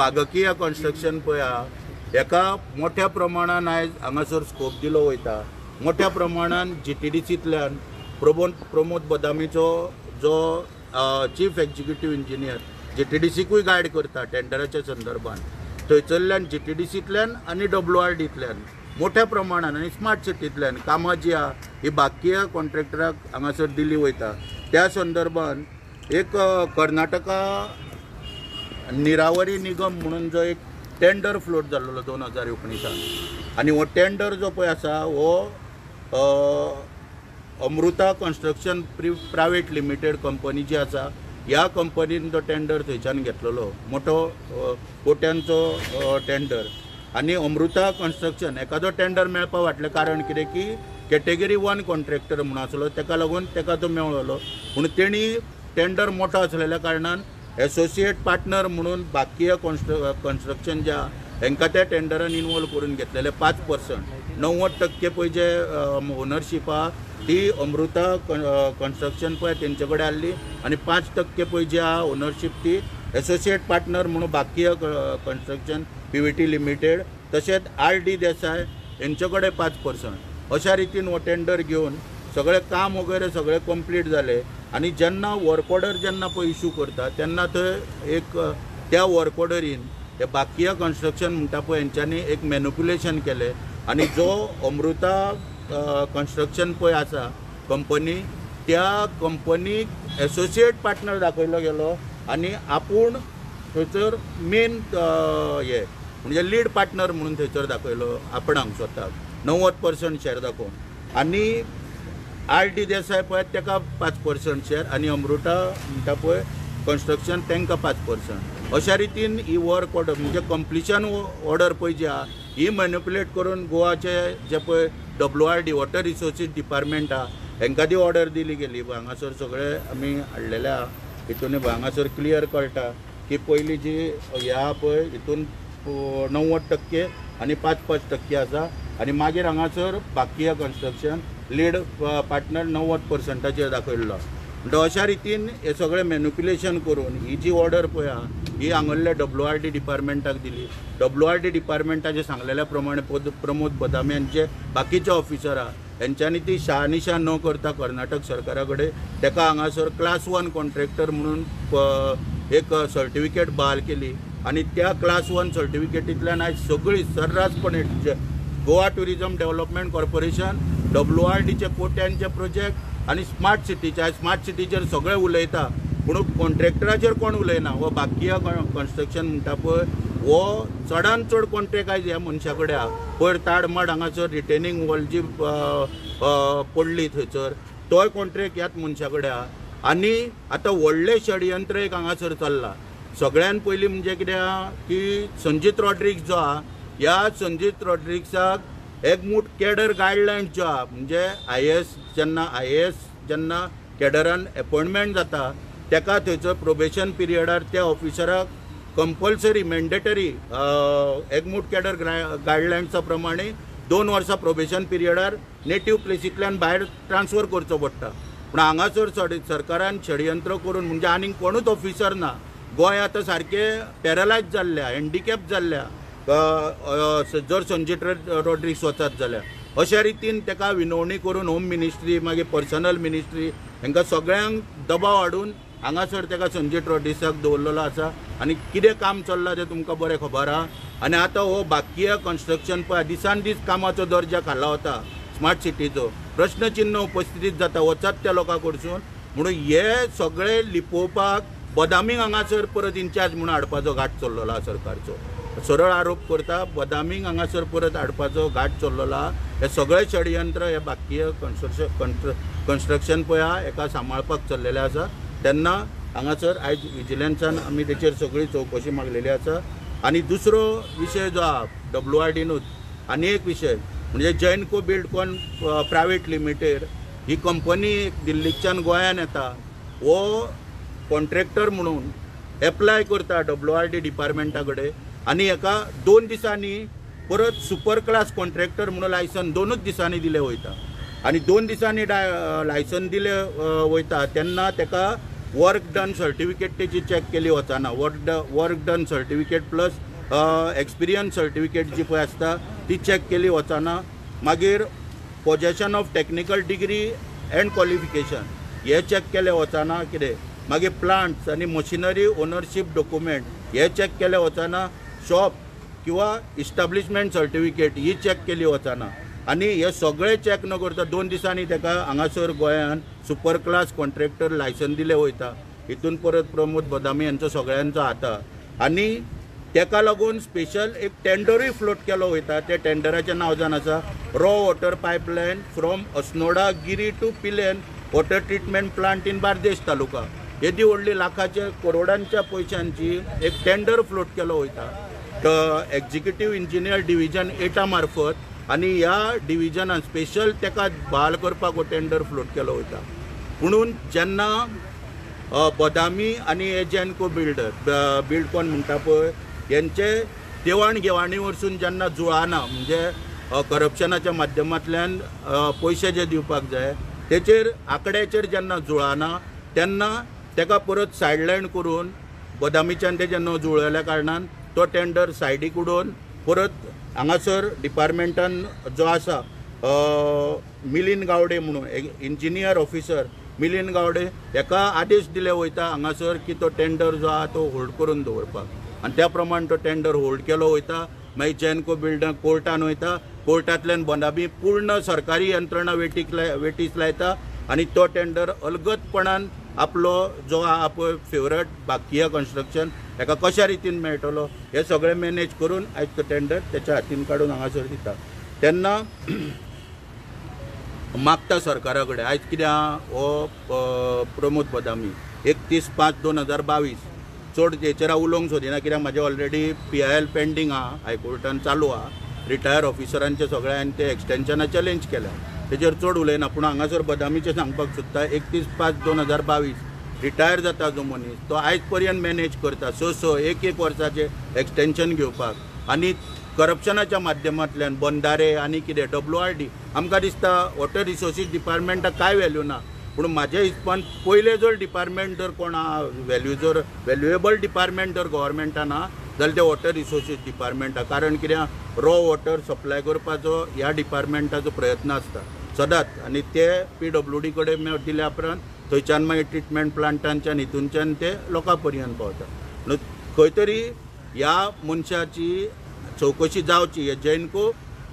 बागकीय construction पळय एका मोठ्या प्रमाणात आयज हांगासर स्कोप दिलो वयता। मोठ्या प्रमाणात GTDCंतल्यान प्रमोद बदामीचो जो चीफ एक्झिक्युटिव्ह इंजिनियर GTDCकूय गायड करता टेंडराच्या संदर्भात, थंयसरल्यान GTDCंतल्यान आनी WRDंतल्यान मोठ्या प्रमाणात आनी स्मार्ट सिटींतल्यान कामां जी आहा ही बाकीय कॉन्ट्रॅक्टराक हांगासर दिली वयता। त्या संदर्भात एक कर्नाटका निरावरी निगम म्हणून जो एक टेंडर फ्लोट जाल्लो 2019 आनी हो टेंडर जो पळय आसा हो Amruta construction private limited company जी आसा ह्या कंपनीन तो टेंडर थंयच्यान घेतलेलो मोठो कोट्यांचो टेंडर। आनी अमृता कन्स्ट्रक्शन एखादो टेंडर मेळपा फाटलें कारण कितें की कॅटेगरी 1 कॉन्ट्रॅक्टर म्हणून आसलो, ताका लागून ताका तो मेळलो। पूण तेणी टेंडर मोठो आसलेल्या कारणान एसोसिएट पार्टनर म्हणून बाकीय कन्स्ट्रक्शन जे हांकां त्या टेंडरान इन्वॉल्व करून घेतलेले 5%, 90% पळय जे ओनरशीप आहा ती अमृता कन्स्ट्रक्शन पळय तेंचे कडेन आसली आनी 5% पळय जी आहा ओनरशीप ती एसोसिएट पार्टनर म्हणून बाकीय कन्स्ट्रक्शन PVT लिमिटेड तशेंच RD देसाय हेंचे कडेन 5%। अशा रितीन हो टेंडर घेवन सगळें काम वगैरे सगळें कंप्लीट जालें आनी जेन्ना वर्क ऑर्डर जेन्ना पळय इश्यू करता तेन्ना थंय एक त्या वर्क ऑर्डरीन हे बाकीय कन्स्ट्रक्शन म्हणटा पळय हेंच्यांनी एक मॅनिप्युलेशन केलें आनी जो अमृता कन्स्ट्रक्शन पळय आसा कंपनी त्या कंपनीक एसोसिएट पार्टनर दाखयलो गेलो आनी आपूण थंयसर मेन हे म्हणजे लीड पार्टनर म्हणून थंयसर दाखयलो आपणाक स्वताक 90% शेअर दाखोवन आनी RD देसाय पळय ताका 5% शेअर आनी अमृता म्हणटा पळय कन्स्ट्रक्शन तांकां 5%। अशा रितीन ही वर्क ऑर्डर म्हणजे कंप्लिशन ऑर्डर पळय जी आहा ही मॅनिप्युलेट करून गोवाचे जे पळय WRD वॉटर रिसोर्सीस डिपार्टमेंट आहा हांकां ती ऑर्डर दिली गेली। हांगासर सगळे आमी हाडलेले आहा हितून हांगासर क्लियर कळटा की पयली जी हे आहा पळय हितून 90% आनी 5% आसा आनी मागीर हांगासर बाकीय कन्स्ट्रक्शन लीड पार्टनर 90%चेर दाखयल्लो। म्हणजे अशा रितीन हे सगळें मॅनिप्युलेशन करून ही जी ऑर्डर पळय आहा ही हांगल्ल्या WRD डिपार्टमेंटाक दिली। WRD डिपार्टमेंटाचे सांगलेल्या प्रमाणे प्रमोद बदामी हांचे बाकीचे ऑफिसर आहा हेंच्यांनी ती शहानिशा न करता कर्नाटक सरकारा कडेन ताका हांगासर क्लास 1 कॉन्ट्रॅक्टर म्हणून एक सर्टिफिकेट बहाल केली आनी त्या क्लास 1 सर्टिफिकेटींतल्यान आयज सगळी सर्रासपणे गोवा टुरिजम डेव्हलपमेंट कॉर्पोरेशन WRDचे कोट्यांचे प्रोजेक्ट आनी स्मार्ट सिटीचेर सगळे उलयता पूण कॉन्ट्रॅक्टराचेर कोण उलयना। हो बाकीय कन्स्ट्रक्शन म्हणटा पळय हो चडांत चड कॉन्ट्रॅक्ट आयज ह्या मनशा कडेन आहा। पयर ताडमाड हांगासर रिटेनिंग वॉल जी पडली थंयसर तोय कॉन्ट्रॅक्ट ह्याच मनशा कडेन आहा आनी आतां व्हडलें षडयंत्र एक हांगासर चल्लां। सगळ्यान पयलीं म्हणजे कितें आहा की संजीत रॉड्रिग्स जो आहा ह्या संजीत रॉड्रिग्साक एकमूठ कॅडर गायडलायन्स जो आहा म्हणजे IAS जेन्ना कॅडरान अपॉइंटमेंट जाता ताका थंयसर प्रोबेशन पिरियडार त्या ऑफिसराक कंपल्सरी मॅन्डेटरी एकमूठ कॅडर गायडलायन्सा प्रमाणे 2 वर्सां प्रोबेशन पिरियडार नेटिव्ह प्लेसींतल्यान भायर ट्रान्सफर करचो पडटा। पूण हांगासर सरकारान षडयंत्र करून म्हणजे आनीक कोणूच ऑफिसर ना। गोंय आतां सारकें पॅरलायज जाल्ल्या हँडिकॅप जाल्ल्या जर संजीत रॉड्रिग्स वचत जाल्यार। अशा रितीन ताका विनवणी करून होम मिनिस्ट्री मागीर पर्सनल मिनिस्ट्री हांकां सगळ्यांक दबाव हाडून हांगासर ताका संजीत रॉड्रिग्साक दवरलेलो आसा आनी कितें काम चल्लां तें तुमकां बरें खबर आहा। आनी आतां हो बाकीय कन्स्ट्रक्शन पळय दिसान दीस कामाचो दर्जा खाला वता स्मार्ट सिटीचो प्रश्नचिन्ह उपस्थितीत जाता वचत त्या लोकां कडसून। म्हणून हे सगळे लिपोवपाक बदामीक हांगासर परत इन्चार्ज म्हणून हाडपाचो घाट चल्लेलो आहा सरकारचो। सरळ आरोप करता बदामीक हांगासर परत हाडपाचो घाट चल्लेलो आहा। हे सगळे षडयंत्र हे बाकीय कन्स्ट्रक्शन पळय आहा हेका सांबाळपाक चल्लेले आसा। तेन्ना हांगासर आयज विजिलन्सान आमी तेचेर सगळी चवकशी मागलेली आसा। आनी दुसरो विशय जो आहा WRDनूच आनी एक विशय म्हणजे जैनको बिल्डकॉन प्रायवेट लिमिटेड ही कंपनी दिल्लीच्यान गोंयान येता हो कॉन्ट्रॅक्टर म्हणून एप्लाय करता WRD डिपार्टमेंटा कडेन आनी हेका 2 दिसांनी परत सुपर क्लास कॉन्ट्रॅक्टर म्हणून लायसन 2च दिसांनी दिलें वयता आनी 2 दिसांनी लायसन दिलें वयता तेन्ना ताका वर्क डन सर्टिफिकेट तेची चॅक केली वचना. Work done certificate plus experience certificate जी पळय आसता ती चॅक केली वचना. मागीर possession of technical degree and qualification हे चॅक केले वचना. कितें मागीर प्लांट्स आनी मशिनरी ओनरशीप डॉक्युमेंट हे चॅक केले वचना. शॉप किंवा इस्टाब्लिशमेंट सर्टिफिकेट ही चॅक केली वचना. आनी हे सगळे चॅक न करता 2 दिसांनी ताका हांगासर गोंयान सुपर क्लास कॉन्ट्रॅक्टर लायसन दिले वयता. हितून परत प्रमोद बदामी यांचो सगळ्यांचो हाता. आनी ताका लागून स्पेशल एक टेंडरूय फ्लोट केलो वयता. त्या टेंडराचें नांव जावन आसा raw water pipeline from Assonora Giri to Pilerne water treatment plant in Bardez taluka. येदी व्हडली लाखाच्या करोडांच्या पयशांची एक टेंडर फ्लोट केलो वयता एक्झिक्युटीव इंजिनियर डिव्हिजन 8 मार्फत. आनी ह्या डिव्हिजनान स्पेशल ताका बहाल करपाक हो टेंडर फ्लोट केलो वयता. म्हणून जेन्ना बदामी आनी हे जेनको बिल्डकॉन म्हणटा पळय यांचे देवाण घेवाणी वरसून जेन्ना जुळाना म्हणजे करप्शनाच्या माध्यमांतल्यान पयशे जे दिवपाक जाय तेचेर आंकड्याचेर जेन्ना जुळाना तेन्ना ताका परत सायडलायन करून बदामीच्यान ते जेन्ना जुळयल्या कारणान तो टेंडर सायडीक उडोवन परत हांगासर डिपार्टमेंटान जो आसा मिलिंद गावडे म्हणून इंजिनियर ऑफिसर मिलिंद गावडे हेका आदेश दिले वयता हांगासर की तो टेंडर जो आहा तो होल्ड करून दवरपाक. आनी त्या प्रमाण तो टेंडर होल्ड केलो वयता. मागीर जेनको बिल्डर कोर्टान वयता. कोर्टांतल्यान बदामी पूर्ण सरकारी यंत्रणा वेटीस लायता आनी तो टेंडर अलगदपणान आपलो जो आहा पळय फेवरेट बाकिया कन्स्ट्रक्शन हेका कशा रितीन मेळटलो हे सगळें मॅनेज करून आयज तो टेंडर त्याच्या हातीन काडून हांगासर दिता. तेन्ना मागता सरकारा कडेन आयज कित्याक हो प्रमोद बदामी 31/5/2022 चड हेचेर उलोवंक सोदिना कित्याक म्हाजे ऑलरेडी PIL पेंडींग आहा हायकोर्टान चालू आहा. रिटायर ऑफिसरांचे सगळे हांवें ते एक्सटेंशना चॅलेंज केल्या तेचेर चड उलयना. पूण हांगासर बदामीचें सांगपाक सोदता 31/5/2022 रिटायर जाता जो मनीस तो आयज पर्यंत मॅनेज करता एक वर्साचे एक्सटेंशन घेवपाक. आनी करप्शनाच्या माध्यमांतल्यान बंधारे आनी कितें WRD आमकां दिसता वॉटर रिसोर्सीस डिपार्टमेंटाक काय व्हॅल्यू ना. पूण म्हाज्या हिसपान पयले जर डिपार्टमेंट जर कोण व्हॅल्युएबल डिपार्टमेंट जर गव्हर्मेंटान आहा जाल्यार ते वॉटर रिसोर्सीस डिपार्टमेंटा. कारण कित्याक रॉ वॉटर सप्लाय करपाचो ह्या डिपार्टमेंटाचो प्रयत्न आसता सदांच. आनी ते PWD कडेन दिल्या उपरांत थंयच्यान मागीर ट्रिटमेंट प्लांटांच्यान हितूनच्यान ते लोकां पर्यंत पावता. खंय तरी ह्या मनशाची चवकशी जावची. हे जेनको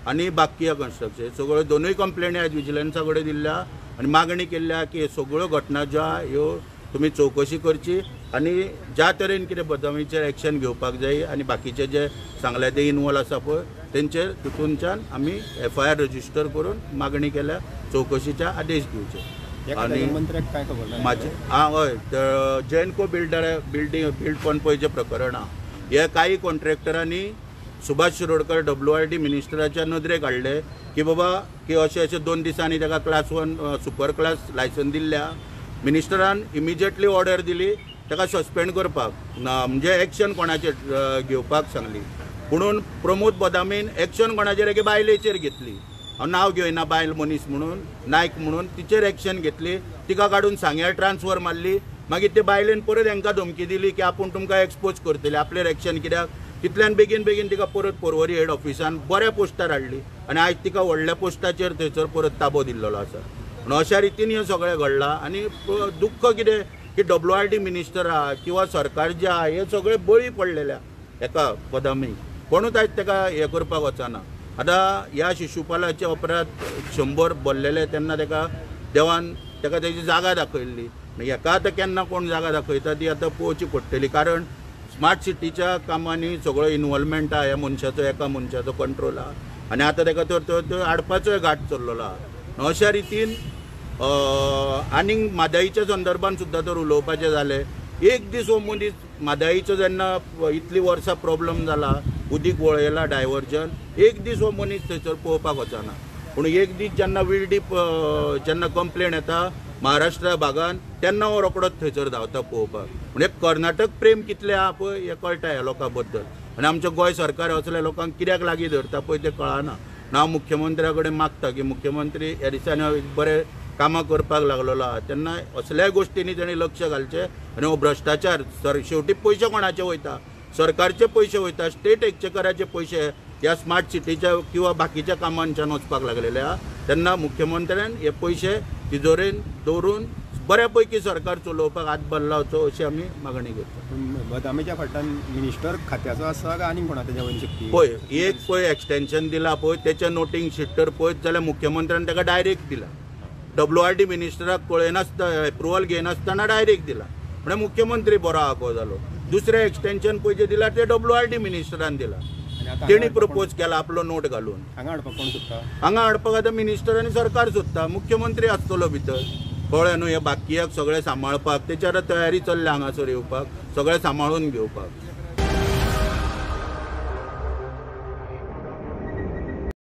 आनी बाकिया कन्स्ट्रक्शन सगळ्यो दोनूय कंप्लेनी आयज विजिलन्सा कडेन दिल्ल्या आनी मागणी केल्या की हे सगळ्यो घटना ज्यो आहा ह्यो तुमी चवकशी करची आनी ज्या तरेन कितें बदामीचेर एक्शन घेवपाक जाय आनी बाकीचे जे सांगले ते इनवॉल्व आसा पळय तेंचेर तितूनच्यान आमी FIR रजिस्टर करून मागणी केल्या चवकशीचे आदेश दिवचे. आनी काय खबर म्हाजे हय जेनको बिल्डकॉन पळय जें प्रकरण आहा हे काही कॉन्ट्रॅक्टरांनी सुभाष शिरोडकर WRD मिनिस्टराच्या नदरेक हाडले की बाबा की अशें 2 दिसांनी ताका क्लास 1 सुपर क्लास लायसन दिल्ल्या. मिनिस्टरान इमिजिएटली ऑर्डर दिली ताका सस्पेंड करपाक म्हणजे एक्शन कोणाचेर घेवपाक सांगली. पुणून प्रमोद बदामीन एक्शन कोणाचेर की बायलेचेर घेतली. हांव नांव घेयना बायल मनीस म्हणून नायक म्हणून तिचेर एक्शन घेतली. तिका काडून सांग्यार ट्रान्सफर मारली. मागीर ते बायलेन परत हांकां धमकी दिली की आपूण तुमकां एक्सपोज करतले आपलेर एक्शन कित्याक तितल्यान बेगीन तिका परत पर्वरी हेड ऑफिसान बऱ्या पोस्टार हाडली आनी आयज तिका व्हडल्या पोस्टाचेर थंयसर परत ताबो दिल्लो आसा. म्हणून अशा रितीन हें सगळें घडलां. आनी दुख्ख कितें की WRD मिनिस्टर आहा किंवा सरकार जे आहा हे सगळे बळी पडलेल्या हेका बदामी. कोणूच आयज ताका हें करपाक वचना. आतां ह्या शिशुपालाच्या उपरांत 100 भरलेले तेन्ना ताका देवान ताका तेजी जागा दाखयल्ली. हेका आतां केन्ना कोण जागा दाखयता ती आतां पळोवची पडटली. कारण स्मार्ट सिटीच्या कामांनी सगळो इनवॉल्वमेंट आहा ह्या मनशाचो एका मनशाचो कंट्रोल आहा आनी आतां ताका तो हाडपाचोय घाट चल्लेलो आहा. अशा रितीन आनीक म्हादईच्या संदर्भान सुद्दां तर उलोवपाचें जालें. एक दीस हो मनीस म्हादईचो जेन्ना इतली वर्सां प्रॉब्लम जाला उदीक वळयलां डायवर्जन एक दीस हो मनीस थंयसर पळोवपाक वचना. पूण एक दीस जेन्ना विल्डीप जेन्ना कंप्लेन येता महाराष्ट्रा भागान तेन्ना हो रोखडोच थंयसर धांवता पळोवपाक. म्हणजे कर्नाटक प्रेम कितलें आहा पळय हें कळटा ह्या लोकां बद्दल. आनी आमचें गोंय सरकार असल्या लोकांक कित्याक लागीं धरता पळय तें कळना. हांव मुख्यमंत्र्या कडेन मागता की मुख्यमंत्री ह्या दिसांनी बरें कामां करपाक लागलेलो आहा तेन्ना असल्या गोश्टींनी तेणी लक्ष घालचें आनी हो भ्रश्टाचार शेवटी पयशे कोणाचे वयता सरकारचे पयशे वयता स्टेट एक्चेकराचे पयशे ह्या स्मार्ट सिटीच्या किंवा बाकीच्या कामांच्यान वचपाक लागलेले आहा तेन्ना मुख्यमंत्र्यान हे पयशे तिजोरेन दवरून बऱ्या पैकी सरकार चलोवपाक हातभार लावचो अशी आमी मागणी करता. बदामीच्या फाटल्यान मिनिस्टर खात्याचो आसा काय आनी कोणा तेच्या वयल्यान शक्ती पळय एक पळय एक्सटेन्शन दिला पळय तेच्या नोटींग शिट्टर पळयत जाल्यार मुख्यमंत्र्यान ताका डायरेक्ट दिला. WRD मिनिस्टराक कळनासता एप्रुवल घेनासतना डायरेक्ट दिला म्हणजे मुख्यमंत्री बरो आगो जालो. दुसरें एक्सटेन्शन पयशे दिला ते WRD मिनिस्टरान दिला तेणी प्रपोज केला आपलो नोट घालून. हांगा हाडपाक कोण सोदता? हांगा हाडपाक आतां मिनिस्टर आनी सरकार सोदता मुख्यमंत्री आसतलो भितर कळ्ळें न्हू हे बाकीयाक सगळें सांबाळपाक तेच्या तयारी चल्ल्या हांगासर येवपाक सगळें सांबाळून घेवपाक.